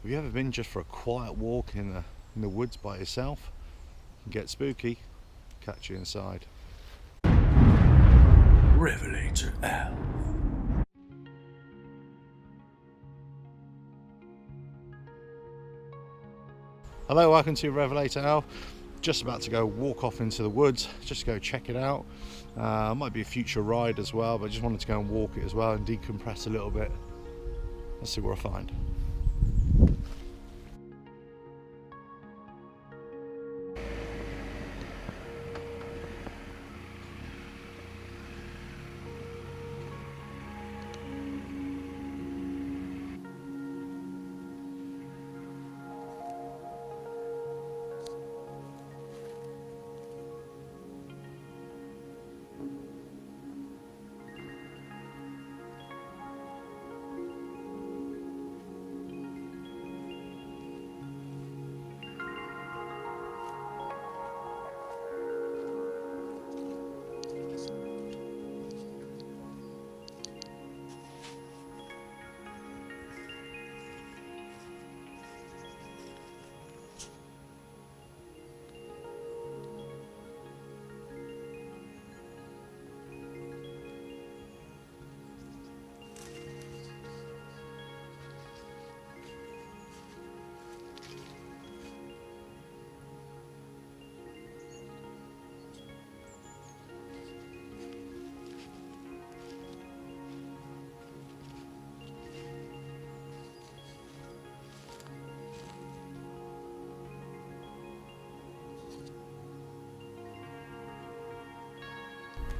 Have you ever been just for a quiet walk in the woods by yourself? Get spooky, catch you inside. RevelatorAlf. Hello, welcome to RevelatorAlf. Just about to go walk off into the woods, just to go check it out. Might be a future ride as well, but I just wanted to go and walk it as well and decompress a little bit. Let's see what I find.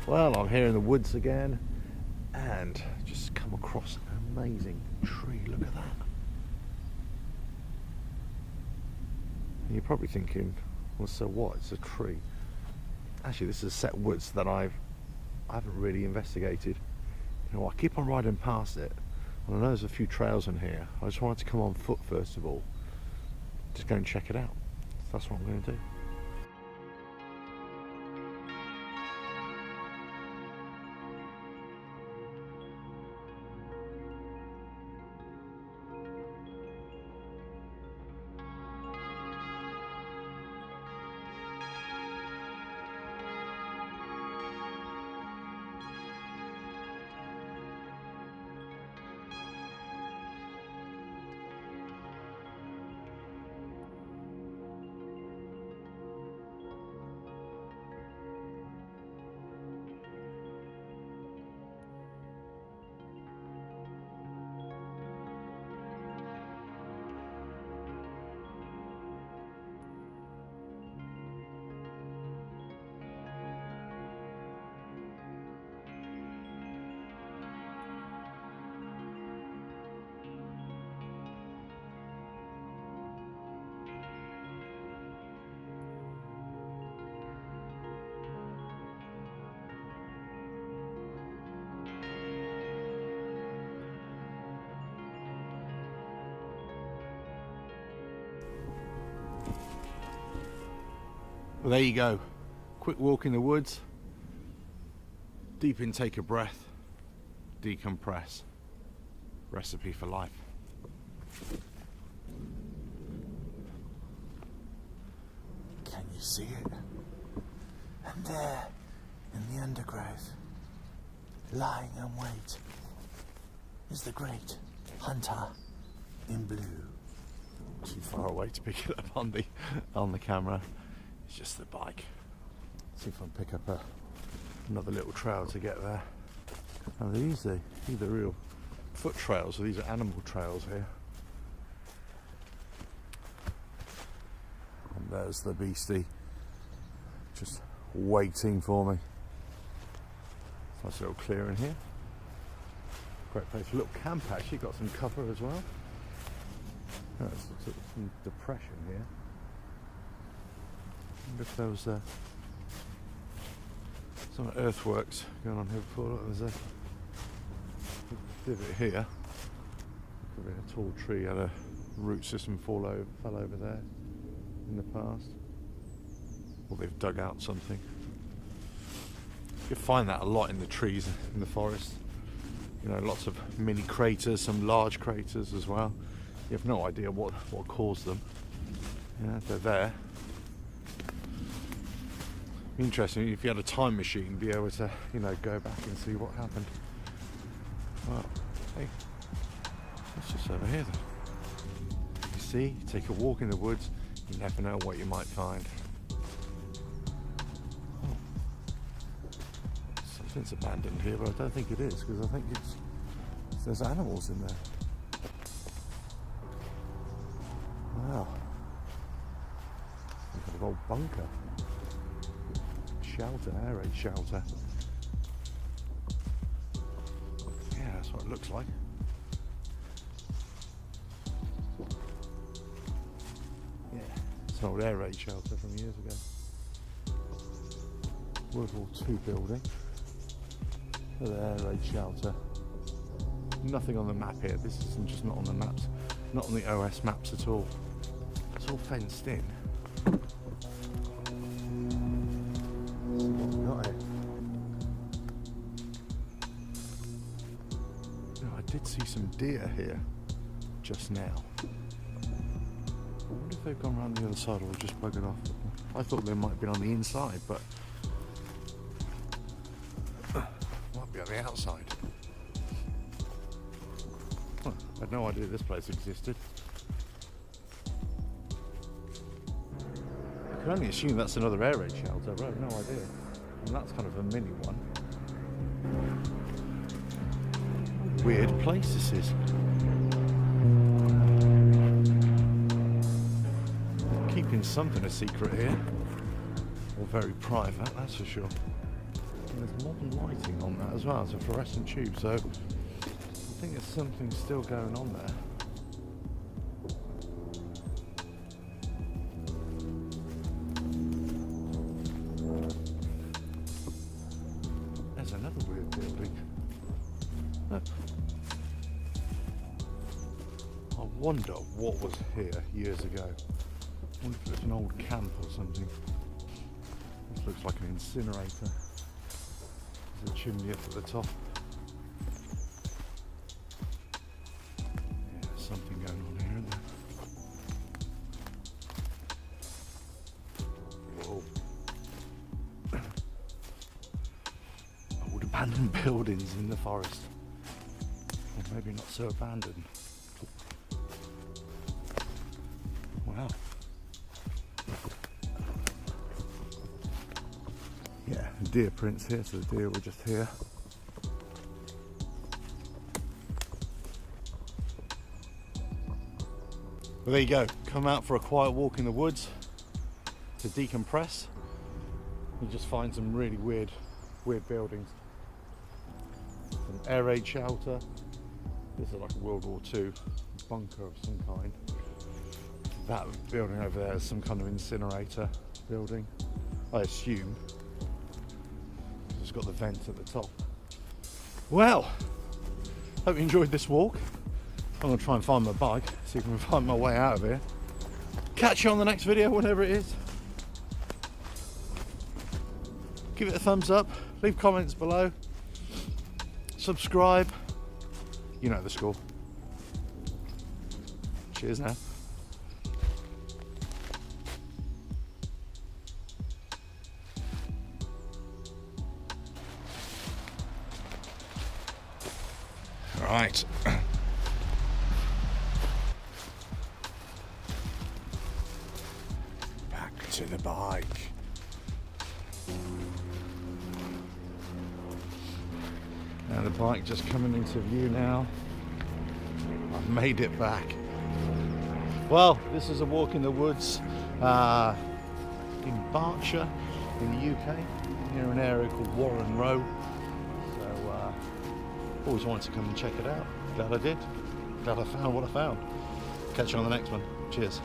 Well, I'm here in the woods again and just come across an amazing tree. Look at that. And you're probably thinking, well, so what? It's a tree. Actually, this is a set of woods that I haven't really investigated. You know, I keep on riding past it, and I know there's a few trails in here. I just wanted to come on foot first of all, just go and check it out. So that's what I'm going to do. Well, there you go. Quick walk in the woods, deep intake of breath, decompress. Recipe for life. Can you see it? And there, in the undergrowth, lying in wait, is the great hunter in blue. Too far away to pick it up on the camera. It's just the bike. See if I can pick up another little trail to get there. And these are real foot trails, or these are animal trails here. And there's the beastie, just waiting for me. Nice little clearing here. Great place for a little camp actually, got some cover as well. There's some depression here. I wonder if there was some earthworks going on here before. Look, there's a divot here. Could be a tall tree, had a root system fell over there in the past. Or they've dug out something. You find that a lot in the trees in the forest. You know, lots of mini craters, some large craters as well. You have no idea what caused them. Yeah, they're there. Interesting, if you had a time machine, be able to, you know, go back and see what happened. Well, hey, it's just over here then. You see, take a walk in the woods, you never know what you might find. Oh. Something's abandoned here, but I don't think it is, because I think there's animals in there. Wow. Some kind of old bunker. Shelter, air raid shelter. Yeah, that's what it looks like. Yeah, it's an old air raid shelter from years ago. World War II building. The air raid shelter. Nothing on the map here. This isn't just not on the maps, not on the OS maps at all. It's all fenced in. I did see some deer here just now. I wonder if they've gone around the other side or just buggered off. I thought they might have been on the inside, but might be on the outside. Huh, I had no idea this place existed. I can only assume that's another air raid shelter, I have no idea. And that's kind of a mini one. Weird place this is. Keeping something a secret here. Or very private, that's for sure. And there's modern lighting on that as well. It's a fluorescent tube, so I think there's something still going on there. There's another weird building. Look. I wonder what was here years ago. I wonder if it was an old camp or something. This looks like an incinerator. There's a chimney up at the top. Yeah, there's something going on here, isn't there? Whoa. Old abandoned buildings in the forest. Or maybe not so abandoned. Wow. Yeah, deer prints here, so the deer were just here. Well, there you go. Come out for a quiet walk in the woods to decompress. You just find some really weird buildings. An air raid shelter. This is like a World War II bunker of some kind. That building over there is some kind of incinerator building, I assume. It's got the vent at the top. Well, hope you enjoyed this walk. I'm going to try and find my bike, see if I can find my way out of here. Catch you on the next video, whatever it is. Give it a thumbs up, leave comments below, subscribe. You know the score. Cheers now. All right. Back to the bike. And the bike just coming into view now. I've made it back. Well, this is a walk in the woods in Berkshire in the UK, near an area called Warren Row. So always wanted to come and check it out. Glad I did. Glad I found what I found. Catch you on the next one. Cheers.